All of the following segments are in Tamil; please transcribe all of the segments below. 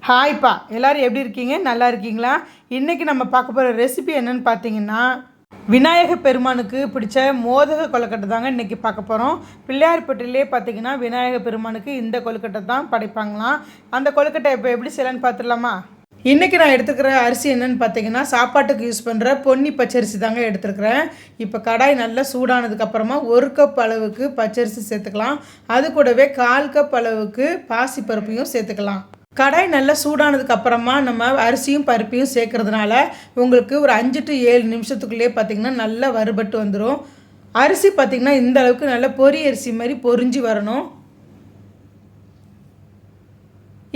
ஹாய்ப்பா, எல்லோரும் எப்படி இருக்கீங்க? நல்லா இருக்கீங்களா? இன்றைக்கி நம்ம பார்க்க போகிற ரெசிபி என்னென்னு பார்த்தீங்கன்னா, விநாயகர் பெருமானுக்கு பிடிச்ச மோதக கொழுக்கட்டை தாங்க இன்றைக்கி பார்க்க போகிறோம். பிள்ளையார்பட்டியிலே பார்த்தீங்கன்னா விநாயகர் பெருமானுக்கு இந்த கொழுக்கட்டை தான் படைப்பாங்களாம். அந்த கொழுக்கட்டை இப்போ எப்படி செய்யலான்னு பார்த்துடலாமா? இன்றைக்கி நான் எடுத்துக்கிற அரிசி என்னென்னு பார்த்தீங்கன்னா, சாப்பாட்டுக்கு யூஸ் பண்ணுற பொன்னி பச்சரிசி தாங்க எடுத்துருக்கிறேன். இப்போ கடாய் நல்லா சூடானதுக்கப்புறமா 1 கப் அளவுக்கு பச்சரிசி சேர்த்துக்கலாம். அது கூடவே 1/4 கப் அளவுக்கு பாசிப்பருப்பையும் சேர்த்துக்கலாம். கடாய் நல்லா சூடானதுக்கு அப்புறமா நம்ம அரிசியும் பருப்பையும் சேர்க்கறதுனால உங்களுக்கு ஒரு 5 to 7 நிமிஷத்துக்குள்ளேயே பார்த்திங்கன்னா நல்லா வறுபட்டு வந்துடும். அரிசி பார்த்திங்கன்னா இந்த அளவுக்கு நல்லா பொரி அரிசி மாதிரி பொரிஞ்சு வரணும்.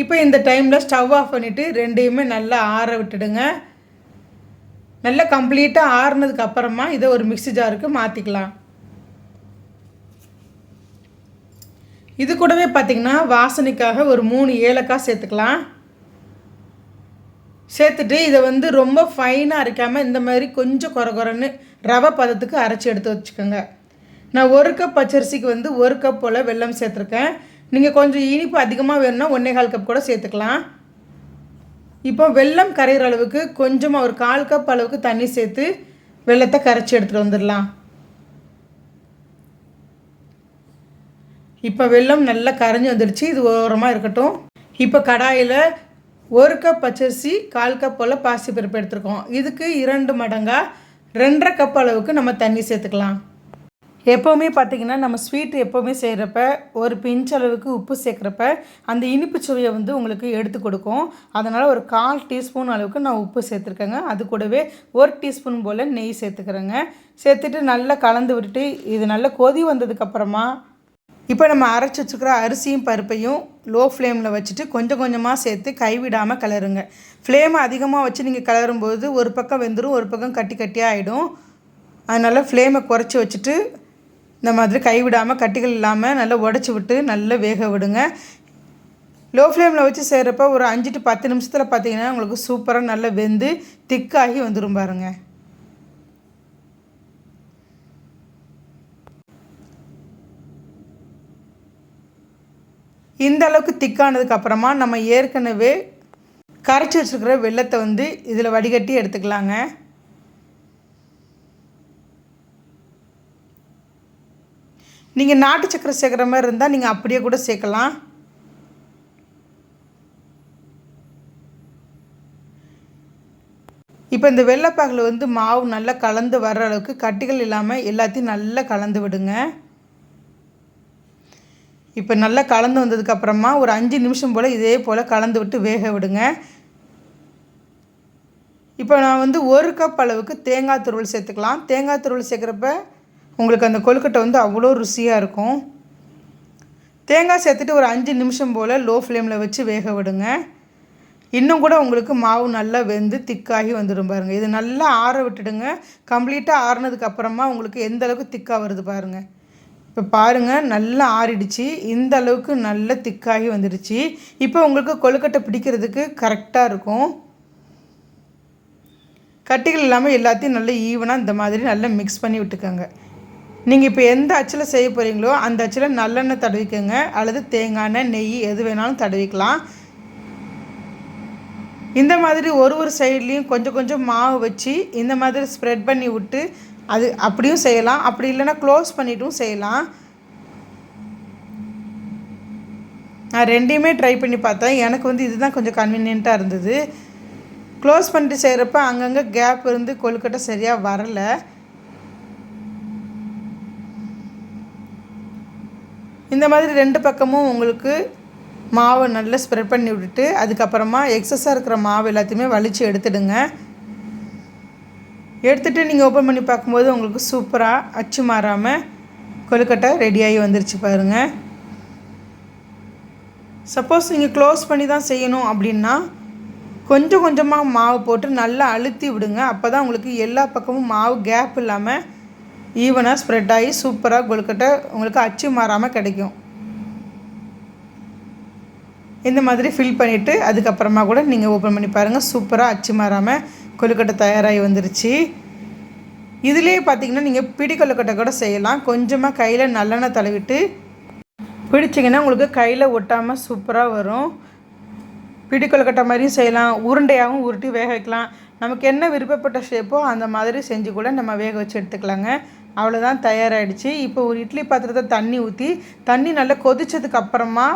இப்போ இந்த டைமில் ஸ்டவ் ஆஃப் பண்ணிவிட்டு ரெண்டையுமே நல்லா ஆற விட்டுடுங்க. நல்லா கம்ப்ளீட்டாக ஆறுனதுக்கு அப்புறமா இதை ஒரு மிக்ஸி ஜாருக்கு மாற்றிக்கலாம். இது கூடவே பார்த்திங்கன்னா வாசனைக்காக ஒரு 3 ஏலக்காய் சேர்த்துக்கலாம். சேர்த்துட்டு இதை ரொம்ப ஃபைனாக அரைக்காமல் இந்த மாதிரி கொஞ்சம் குறன்னு ரவை பதத்துக்கு அரைச்சி எடுத்து வச்சுக்கோங்க. நான் 1 கப் பச்சரிசிக்கு 1 கப் போல் வெல்லம் சேர்த்துருக்கேன். நீங்கள் கொஞ்சம் இனிப்பு அதிகமாக வேணும்னா 1/4 கப் கூட சேர்த்துக்கலாம். இப்போ வெல்லம் கரைகிற அளவுக்கு கொஞ்சமாக ஒரு 1/4 கப் அளவுக்கு தண்ணி சேர்த்து வெல்லத்தை கரைச்சி எடுத்துகிட்டு வந்துடலாம். இப்போ வெல்லம் நல்லா கரைஞ்சி வந்துடுச்சு. இது ஓரமாக இருக்கட்டும். இப்போ கடாயில் 1 கப் பச்சரிசி 1/4 கப் போல் பாசிப்பருப்பு எடுத்துருக்கோம். இதுக்கு 2 மடங்காக 2.5 கப் அளவுக்கு நம்ம தண்ணி சேர்த்துக்கலாம். எப்போவுமே பார்த்திங்கன்னா நம்ம ஸ்வீட் எப்போவுமே செய்கிறப்ப ஒரு பிஞ்ச் அளவுக்கு உப்பு சேர்க்குறப்ப அந்த இனிப்பு சுவையை உங்களுக்கு எடுத்து கொடுக்கும். அதனால் ஒரு 1/4 டீஸ்பூன் அளவுக்கு நான் உப்பு சேர்த்துருக்கேங்க. அது கூடவே 1 டீஸ்பூன் போல் நெய் சேர்த்துக்கிறேங்க. சேர்த்துட்டு நல்லா கலந்து விட்டுட்டு இது நல்லா கொதி வந்ததுக்கப்புறமா இப்போ நம்ம அரைச்சி வச்சுக்கிற அரிசியும் பருப்பையும் லோ ஃப்ளேமில் வச்சுட்டு கொஞ்சம் கொஞ்சமாக சேர்த்து கைவிடாமல் கிளறுங்க. ஃப்ளேமை அதிகமாக வச்சு நீங்கள் கிளறும்போது ஒரு பக்கம் வெந்துடும், ஒரு பக்கம் கட்டி கட்டியாக ஆகிடும். அதனால் ஃப்ளேமை குறைச்சி வச்சுட்டு இந்த மாதிரி கைவிடாமல் கட்டிகள் இல்லாமல் நல்லா உடச்சி விட்டு நல்லா வேக விடுங்க. லோ ஃப்ளேமில் வச்சு செய்கிறப்ப ஒரு 5 to 10 நிமிஷத்தில் பார்த்திங்கன்னா உங்களுக்கு சூப்பராக நல்லா வெந்து திக்காகி வந்துடும் பாருங்கள். இந்த அளவுக்கு திக்கானதுக்கு அப்புறமா நம்ம ஏற்கனவே கரைச்சி வச்சுருக்கிற வெல்லத்தை இதில் வடிகட்டி எடுத்துக்கலாங்க. நீங்கள் நாட்டு சக்கரை சேர்க்குற மாதிரி இருந்தால் நீங்கள் அப்படியே கூட சேர்க்கலாம். இப்போ இந்த வெள்ளைப்பாகில் மாவு நல்லா கலந்து வர்ற அளவுக்கு கட்டிகள் இல்லாமல் எல்லாத்தையும் நல்லா கலந்து விடுங்க. இப்போ நல்லா கலந்து வந்ததுக்கப்புறமா ஒரு 5 நிமிஷம் போல் இதே போல் கலந்து விட்டு வேக விடுங்க. இப்போ நான் 1 கப் அளவுக்கு தேங்காய் துருவல் சேர்த்துக்கலாம். தேங்காய் துருவல் சேர்க்குறப்ப உங்களுக்கு அந்த கொழுக்கட்டை அவ்வளோ ருசியாக இருக்கும். தேங்காய் சேர்த்துட்டு ஒரு 5 நிமிஷம் போல் லோ ஃப்ளேமில் வச்சு வேக விடுங்க. இன்னும் கூட உங்களுக்கு மாவு நல்லா வெந்து திக்காகி வந்துடும் பாருங்கள். இது நல்லா ஆற விட்டுடுங்க. கம்ப்ளீட்டாக ஆறுனதுக்கப்புறமா உங்களுக்கு எந்த அளவுக்கு திக்காக வருது பாருங்கள். இப்போ பாருங்கள் நல்லா ஆறிடுச்சு. இந்த அளவுக்கு நல்ல திக்காகி வந்துடுச்சு. இப்போ உங்களுக்கு கொழுக்கட்டை பிடிக்கிறதுக்கு கரெக்டாக இருக்கும். கட்டிகள் இல்லாமல் எல்லாத்தையும் நல்லா ஈவனாக இந்த மாதிரி நல்லா மிக்ஸ் பண்ணி விட்டுக்கோங்க. நீங்கள் இப்போ எந்த அச்சில் செய்ய போகிறீங்களோ அந்த அச்சில் நல்லெண்ணெய் தடவிக்கோங்க, அல்லது தேங்காய் எண்ணெய், நெய் எது வேணாலும் தடவிக்கலாம். இந்த மாதிரி ஒரு சைட்லேயும் கொஞ்சம் கொஞ்சம் மாவு வச்சு இந்த மாதிரி ஸ்ப்ரெட் பண்ணி விட்டு அது அப்படியும் செய்யலாம். அப்படி இல்லைன்னா க்ளோஸ் பண்ணிட்டும் செய்யலாம். நான் ரெண்டையுமே ட்ரை பண்ணி பார்த்தேன். எனக்கு இதுதான் கொஞ்சம் கன்வீனியண்ட்டாக இருந்தது. க்ளோஸ் பண்ணிட்டு செய்கிறப்ப அங்கங்கே கேப் இருந்து கொழுக்கட்டை சரியாக வரலை. இந்த மாதிரி 2 பக்கமும் உங்களுக்கு மாவை நல்லா ஸ்ப்ரெட் பண்ணி விட்டுட்டு அதுக்கப்புறமா எக்ஸஸாக இருக்கிற மாவு எல்லாத்தையுமே வலித்து எடுத்துடுங்க. எடுத்துகிட்டு நீங்கள் ஓப்பன் பண்ணி பார்க்கும்போது உங்களுக்கு சூப்பராக அச்சு மாறாமல் கொழுக்கட்டை ரெடியாகி வந்துருச்சு பாருங்கள். சப்போஸ் நீங்கள் க்ளோஸ் பண்ணி தான் செய்யணும் அப்படின்னா கொஞ்சம் கொஞ்சமாக மாவு போட்டு நல்லா அழுத்தி விடுங்க. அப்போ தான் உங்களுக்கு எல்லா பக்கமும் மாவு கேப் இல்லாமல் ஈவனாக ஸ்ப்ரெட் ஆகி சூப்பராக கொழுக்கட்டை உங்களுக்கு அச்சு மாறாமல் கிடைக்கும். இந்த மாதிரி ஃபில் பண்ணிவிட்டு அதுக்கப்புறமா கூட நீங்கள் ஓப்பன் பண்ணி பாருங்கள். சூப்பராக அச்சு மாறாமல் கொழுக்கட்டை தயாராகி வந்துருச்சு. இதுலேயே பார்த்திங்கன்னா நீங்கள் பிடி கொழுக்கட்டை கூட செய்யலாம். கொஞ்சமாக கையில் நல்லெண்ணெய் தடவிட்டு பிடிச்சிங்கன்னா உங்களுக்கு கையில் ஒட்டாமல் சூப்பராக வரும். பிடி கொழுக்கட்டை மாதிரியும் செய்யலாம், உருண்டையாகவும் உருட்டி வேக வைக்கலாம். நமக்கு என்ன விருப்பப்பட்ட ஷேப்போ அந்த மாதிரி செஞ்சு கூட நம்ம வேக வச்சு எடுத்துக்கலாங்க. அவ்வளோதான், தயாராகிடுச்சு. இப்போ ஒரு இட்லி பாத்திரத்தை தண்ணி ஊற்றி, தண்ணி நல்லா கொதிச்சதுக்கு அப்புறமா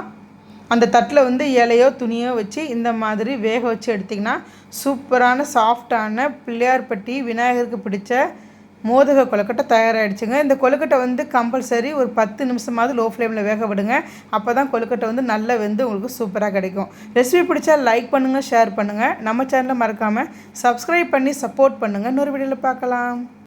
அந்த தட்டில் வந்து இலையோ துணியோ வச்சு இந்த மாதிரி வேக வச்சு எடுத்திங்கன்னா சூப்பரான சாஃப்டான பிள்ளையார்பட்டி விநாயகருக்கு பிடிச்ச மோதக கொழுக்கட்டை தயாராகிடுச்சுங்க. இந்த கொழுக்கட்டை வந்து கம்பல்சரி ஒரு 10 நிமிஷமாவது லோ ஃப்ளேமில் வேக விடுங்க. அப்போ தான் கொழுக்கட்டை வந்து நல்லா வெந்து உங்களுக்கு சூப்பராக கிடைக்கும். ரெசிபி பிடிச்சா லைக் பண்ணுங்கள், ஷேர் பண்ணுங்கள். நம்ம சேனலை மறக்காமல் சப்ஸ்கிரைப் பண்ணி சப்போர்ட் பண்ணுங்கள். இன்னொரு வீடியோவில் பார்க்கலாம்.